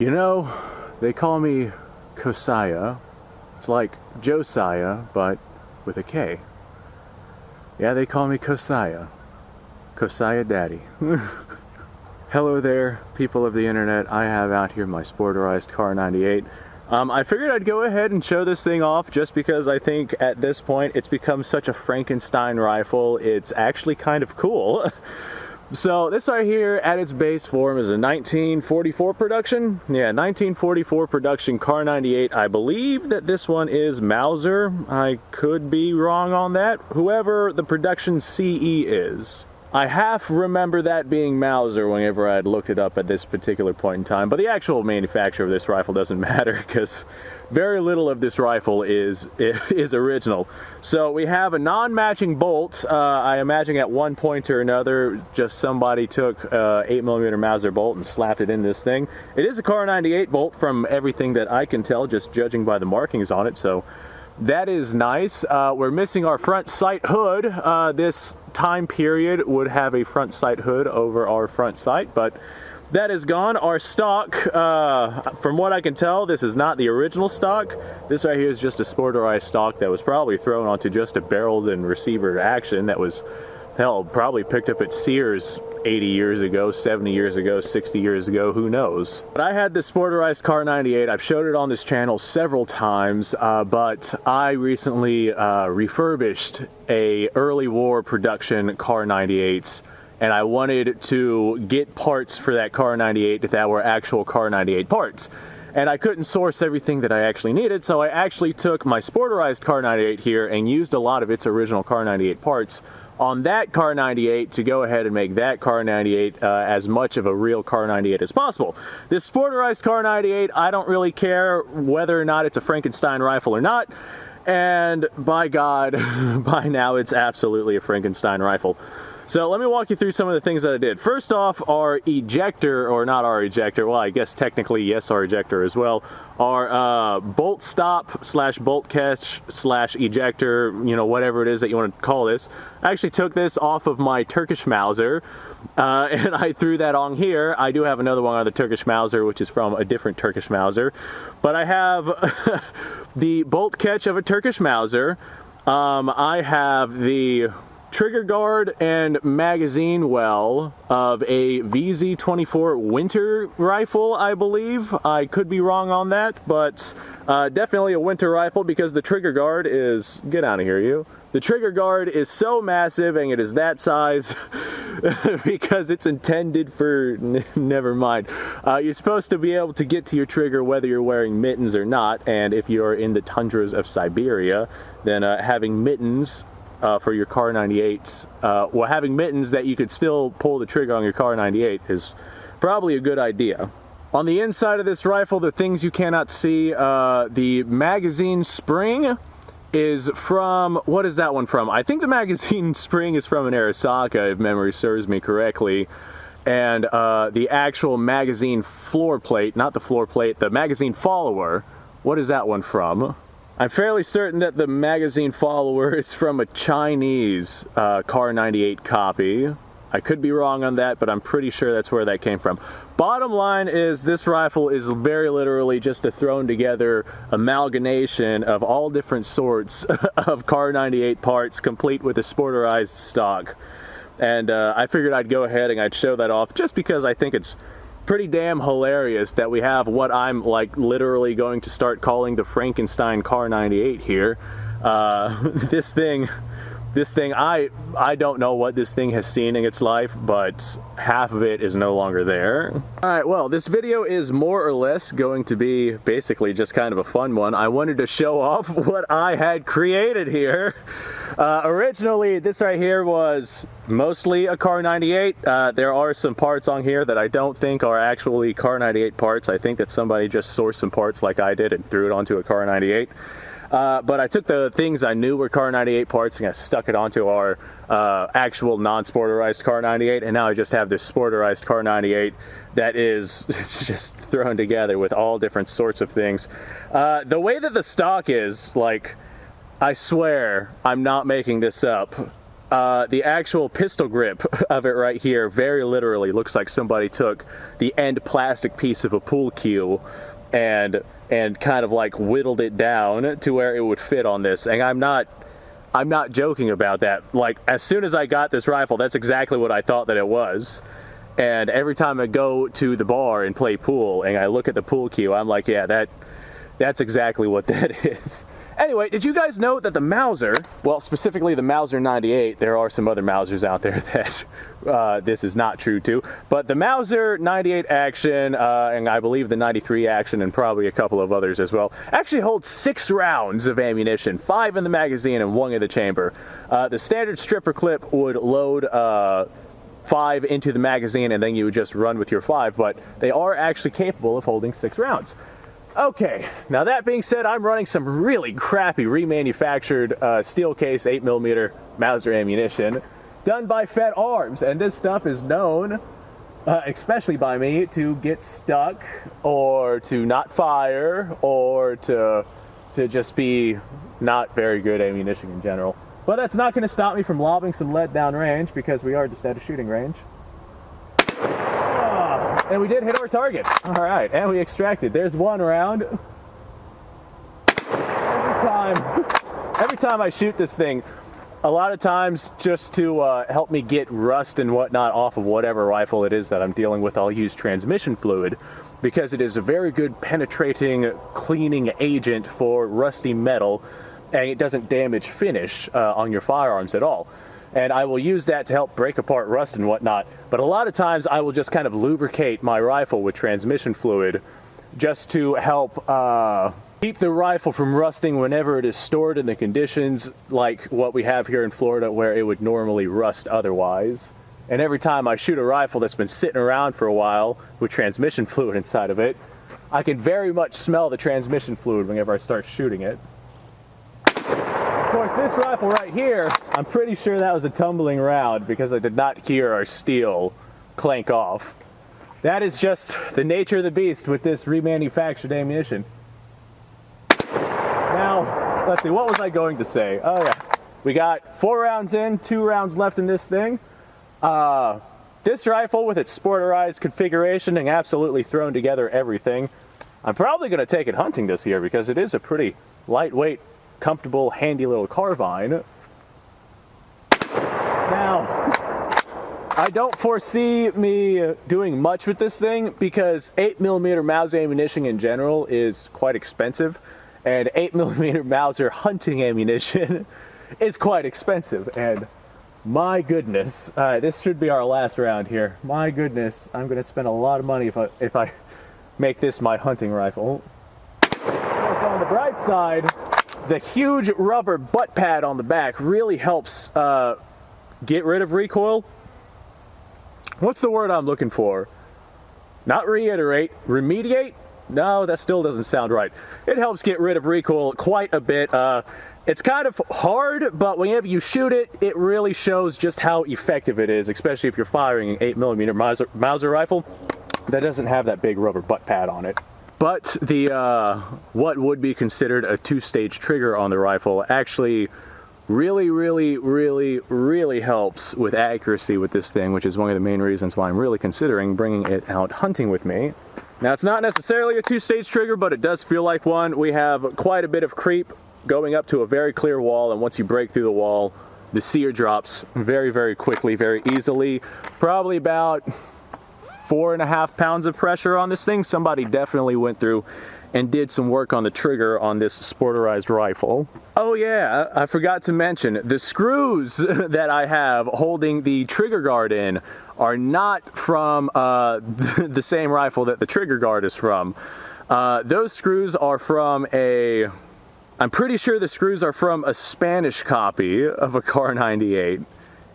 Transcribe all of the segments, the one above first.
You know, they call me Kosiah. It's like Josiah, but with a K. Yeah, they call me Kosiah. Kosiah Daddy. Hello there, people of the internet. I have out here my Sporterized Kar98. I figured I'd go ahead and show this thing off just because I think at this point it's become such a Frankenstein rifle. It's actually kind of cool. So this right here at its base form is a 1944 production. Yeah, 1944 production Kar98. I believe that this one is Mauser. I could be wrong on that. Whoever the production CE is. I half remember that being Mauser whenever I had looked it up at this particular point in time, but the actual manufacturer of this rifle doesn't matter because very little of this rifle is original. So we have a non-matching bolt. I imagine at one point or another, just somebody took a 8mm Mauser bolt and slapped it in this thing. It is a Kar98 bolt from everything that I can tell, just judging by the markings on it, so that is nice. We're missing our front sight hood. This time period would have a front sight hood over our front sight, but that is gone. Our stock, from what I can tell, this is not the original stock. This right here is just a Sporterized stock that was probably thrown onto just a barreled and receiver action that was, hell, probably picked up at Sears 80 years ago, 70 years ago, 60 years ago, who knows. But I had this Sporterized Kar98. I've showed it on this channel several times, but I recently refurbished a early war production Kar98, and I wanted to get parts for that Kar98 that were actual Kar98 parts. And I couldn't source everything that I actually needed, so I actually took my Sporterized Kar98 here and used a lot of its original Kar98 parts on that Kar98 to go ahead and make that Kar98 as much of a real Kar98 as possible. This Sporterized Kar98, I don't really care whether or not it's a Frankenstein rifle or not, and by God, by now it's absolutely a Frankenstein rifle. So let me walk you through some of the things that I did. First off, our ejector, or not our ejector, well, I guess technically yes, our ejector as well, our bolt stop slash bolt catch slash ejector, you know, whatever it is that you want to call this. I actually took this off of my Turkish Mauser, and I threw that on here. I do have another one on the Turkish Mauser, which is from a different Turkish Mauser, but I have the bolt catch of a Turkish Mauser. I have the trigger guard and magazine well of a VZ24 winter rifle, I believe. I could be wrong on that, but definitely a winter rifle because the trigger guard is, get out of here you. The trigger guard is so massive and it is that size because it's intended for, never mind. You're supposed to be able to get to your trigger whether you're wearing mittens or not, and if you're in the tundras of Siberia, then having mittens for your Kar98, well, having mittens that you could still pull the trigger on your Kar98 is probably a good idea. On the inside of this rifle, the things you cannot see, the magazine spring is from, what is that one from? I think the magazine spring is from an Arisaka, if memory serves me correctly. And the actual magazine floor plate, not the floor plate, the magazine follower, what is that one from? I'm fairly certain that the magazine follower is from a Chinese Kar98 copy. I could be wrong on that, but I'm pretty sure that's where that came from. Bottom line is this rifle is very literally just a thrown together amalgamation of all different sorts of Kar98 parts, complete with a Sporterized stock. And I figured I'd go ahead and I'd show that off just because I think it's pretty damn hilarious that we have what I'm like literally going to start calling the Frankenstein Kar98 here. This thing, I don't know what this thing has seen in its life, but half of it is no longer there. Alright, well, this video is more or less going to be basically just kind of a fun one. I wanted to show off what I had created here. Originally, this right here was mostly a Kar98. There are some parts on here that I don't think are actually Kar98 parts. I think that somebody just sourced some parts like I did and threw it onto a Kar98. But I took the things I knew were Kar98 parts and I stuck it onto our actual non-Sporterized Kar98, and now I just have this Sporterized Kar98 that is just thrown together with all different sorts of things. The way that the stock is, like, I swear I'm not making this up. the actual pistol grip of it right here very literally looks like somebody took the end plastic piece of a pool cue and kind of like whittled it down to where it would fit on this. And I'm not joking about that. Like, as soon as I got this rifle, that's exactly what I thought that it was. And every time I go to the bar and play pool and I look at the pool cue, I'm like, yeah, that's exactly what that is. Anyway, did you guys know that the Mauser, well, specifically the Mauser 98, there are some other Mausers out there that this is not true to, but the Mauser 98 action, and I believe the 93 action, and probably a couple of others as well, actually holds 6 rounds of ammunition, 5 in the magazine and 1 in the chamber. The standard stripper clip would load 5 into the magazine and then you would just run with your 5, but they are actually capable of holding 6 rounds. Okay, now that being said, I'm running some really crappy remanufactured steel case 8mm Mauser ammunition done by Fed Arms, and this stuff is known, especially by me, to get stuck or to not fire or to just be not very good ammunition in general. But that's not going to stop me from lobbing some lead down range because we are just at a shooting range. And we did hit our target. All right, and we extracted. There's 1 round. Every time I shoot this thing, a lot of times just to help me get rust and whatnot off of whatever rifle it is that I'm dealing with, I'll use transmission fluid because it is a very good penetrating, cleaning agent for rusty metal, and it doesn't damage finish on your firearms at all. And I will use that to help break apart rust and whatnot. But a lot of times I will just kind of lubricate my rifle with transmission fluid just to help keep the rifle from rusting whenever it is stored in the conditions like what we have here in Florida where it would normally rust otherwise. And every time I shoot a rifle that's been sitting around for a while with transmission fluid inside of it, I can very much smell the transmission fluid whenever I start shooting it. Of course, this rifle right here, I'm pretty sure that was a tumbling round because I did not hear our steel clank off. That is just the nature of the beast with this remanufactured ammunition. Now, let's see, what was I going to say? Oh yeah, we got 4 rounds in, 2 rounds left in this thing. This rifle with its Sporterized configuration and absolutely thrown together everything, I'm probably going to take it hunting this year because it is a pretty lightweight, comfortable, handy little carbine. Now, I don't foresee me doing much with this thing because 8mm Mauser ammunition in general is quite expensive, and 8mm Mauser hunting ammunition is quite expensive. And my goodness, this should be our last round here. My goodness, I'm going to spend a lot of money if I make this my hunting rifle. So on the bright side, the huge rubber butt pad on the back really helps get rid of recoil. What's the word I'm looking for? Not reiterate, remediate? No, that still doesn't sound right. It helps get rid of recoil quite a bit. It's kind of hard, but whenever you shoot it, it really shows just how effective it is, especially if you're firing an 8mm Mauser rifle that doesn't have that big rubber butt pad on it. But the what would be considered a 2-stage trigger on the rifle actually really helps with accuracy with this thing, which is one of the main reasons why I'm really considering bringing it out hunting with me. Now, it's not necessarily a 2-stage trigger, but it does feel like one. We have quite a bit of creep going up to a very clear wall, and once you break through the wall, the sear drops very quickly, very easily. Probably about 4.5 pounds of pressure on this thing. Somebody definitely went through and did some work on the trigger on this Sporterized rifle. Oh yeah, I forgot to mention, the screws that I have holding the trigger guard in are not from the same rifle that the trigger guard is from. Those screws are from I'm pretty sure the screws are from a Spanish copy of a Kar98.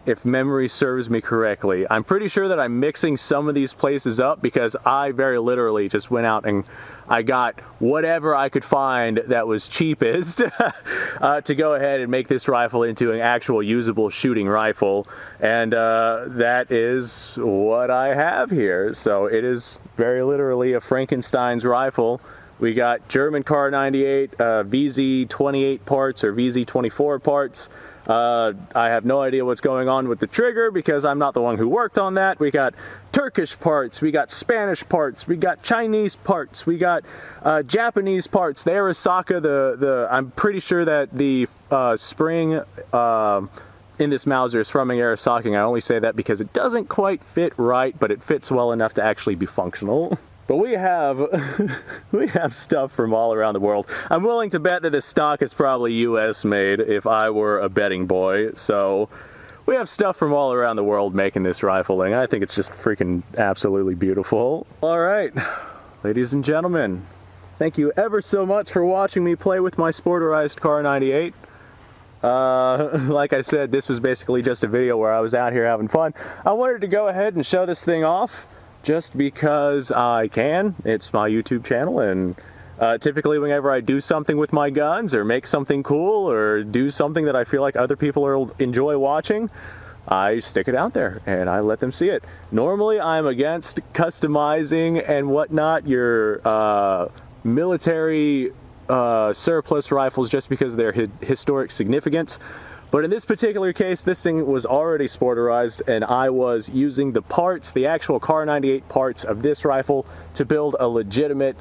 If memory serves me correctly. I'm pretty sure that I'm mixing some of these places up because I very literally just went out and I got whatever I could find that was cheapest to go ahead and make this rifle into an actual usable shooting rifle. And that is what I have here. So it is very literally a Frankenstein's rifle. We got German Kar98 VZ28 parts or VZ24 parts. I have no idea what's going on with the trigger because I'm not the one who worked on that. We got Turkish parts, we got Spanish parts, we got Chinese parts, we got Japanese parts. The Arisaka, I'm pretty sure that the spring in this Mauser is from an Arisaka. I only say that because it doesn't quite fit right, but it fits well enough to actually be functional. But we have stuff from all around the world. I'm willing to bet that this stock is probably US made if I were a betting boy. So we have stuff from all around the world making this rifle, and I think it's just freaking absolutely beautiful. All right, ladies and gentlemen, thank you ever so much for watching me play with my Sporterized Kar98. Like I said, this was basically just a video where I was out here having fun. I wanted to go ahead and show this thing off just because I can. It's my YouTube channel, and typically whenever I do something with my guns or make something cool or do something that I feel like other people will enjoy watching, I stick it out there and I let them see it. Normally I'm against customizing and whatnot your military surplus rifles just because of their historic significance. But in this particular case, this thing was already Sporterized, and I was using the parts, the actual Kar98 parts of this rifle to build a legitimate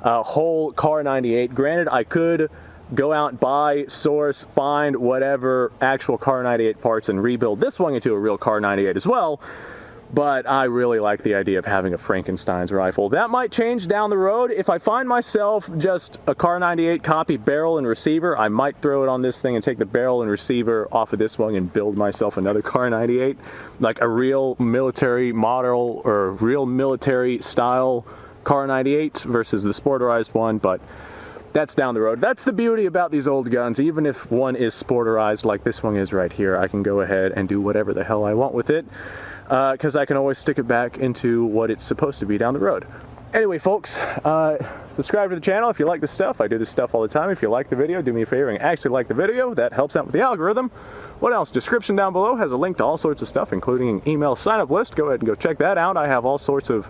whole Kar98. Granted, I could go out, buy, source, find whatever actual Kar98 parts and rebuild this one into a real Kar98 as well. But I really like the idea of having a Frankenstein's rifle. That might change down the road. If I find myself just a Kar98 copy barrel and receiver, I might throw it on this thing and take the barrel and receiver off of this one and build myself another Kar98. Like a real military model or real military style Kar98 versus the Sporterized one, but that's down the road. That's the beauty about these old guns. Even if one is Sporterized like this one is right here, I can go ahead and do whatever the hell I want with it. Because I can always stick it back into what it's supposed to be down the road. Anyway, folks, subscribe to the channel if you like this stuff. I do this stuff all the time. If you like the video, do me a favor and actually like the video. That helps out with the algorithm. What else? Description down below has a link to all sorts of stuff, including an email sign-up list. Go ahead and go check that out. I have all sorts of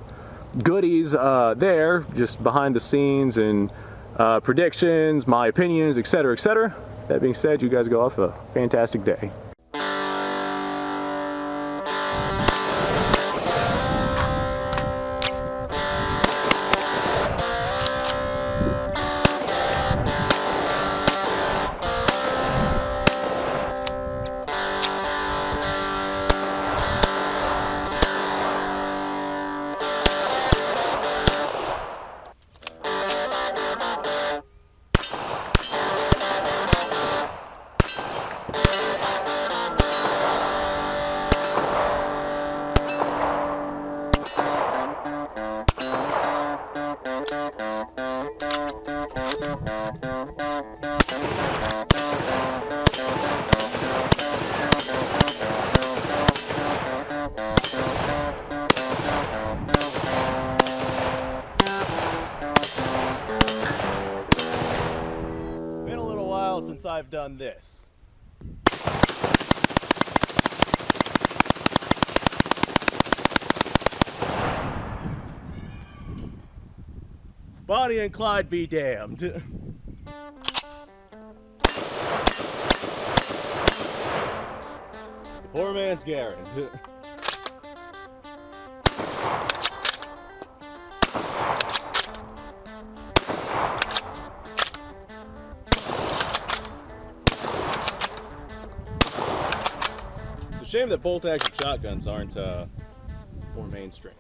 goodies there, just behind the scenes and predictions, my opinions, etc., etc. That being said, you guys go off a fantastic day. Since I've done this. Bonnie and Clyde be damned. The poor man's Garrett. Shame that bolt-action shotguns aren't more mainstream.